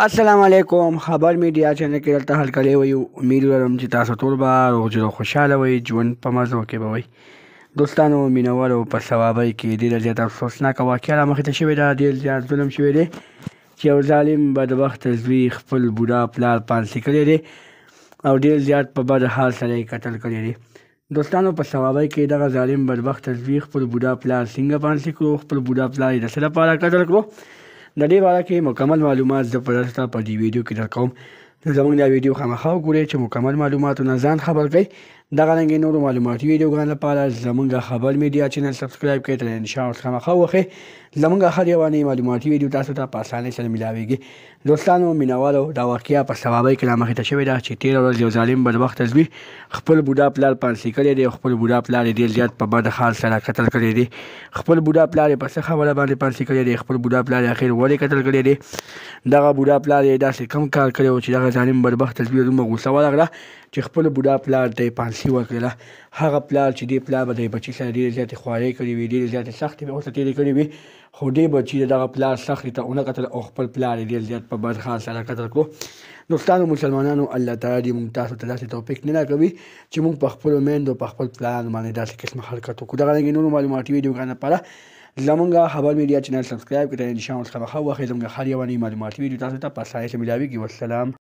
السلام علیکم. خبر میډیا چینل کې درته هرکلی وایو. امید لرم چې تاسو ټول به روغ خوشحاله وئ، ژوند په مزو کې به وئ. دوستانو مینهوالو په ثوابۍ کې ډېره زیاته افسوسناکه واقعه رامخې ته شوې ده. ډېر زیات ظلم شوی دی چې یو ظالم بدبخته زوی خپل بوډا پلار پانسي کړی دی او ډېر زیات په بد حال سره یې قتل کړی دی. دوستانو په ثوابۍ کې دغه ظالم بدبخته زوی خپل بوډا پلار څنګه پانسي کړو، خپل بوډا پلار یې د څه لپاره قتل کړو، د دې باره کې مکمل معلومات زه په درته په دې ویډیو کې درکوم. زموږ دا ویډیو خامخا وګورئ چې مکمل معلوماتو نه ځان خبر کړئ. دغه رنګې نورو معلوماتي ویډیوګانو لپاره زموږ خبر میډیا چینل سبسکرایب کړئ. تلنشان اوس خامخا ووهئ. زموږ هر یوانې معلوماتي ویډیو تاسو ته په اسانۍ سره میلاویږي. دوستانو مینهوالو دا واقعه په ثوابۍ کې رامخې ته شوې ده چې تېره ورځ یو ظالم بدبخته زوی خپل بوډا پلار پانسي کړی دی او خپل بوډا پلار یې ډېر زیات په بد حال سره قتل کړی دی. خپل بوډا پلار یې په څه خبره باندې پانسي کړی دی، خپل بوډا پلار یې اخر ولې قتل کړی دی، دغه بوډا پلار یې داسې کوم کار کړی و چې دغه ظالم بدبخته زوی دومره غوسه ورغله چې خپل بوډا پلار ته یې پانسي ورکړله. هغه پلار چې دې پلار به د بچي سره ډېرې زیاتې خوارۍ کړې وي، ډېرې زیاتې سختې به ورته تېرې کړې وي، خو دې بچي د دغه پلار سختې ته ونه کتل او خپل پلار یې ډېر زیات په بد حال سره قتل کړو. دوستانو مسلمانانو الله تعالی دې موږ تاسو ته داسې توفیق نه راکوي چې موږ په خپلو میندو په خپل پلانو باندې داسې قسمه حرکت وکړو. دغه رنګې نورو معلوماتي ویډیوګانو لپاره زموږ خبر میډیا چینل سبسکرایب کړئ. انشاءالله خامخا وخت زموږ هر یوانې معلوماتي ویډیو تاسو ته په اسانۍ سره میلاویږي. والسلام.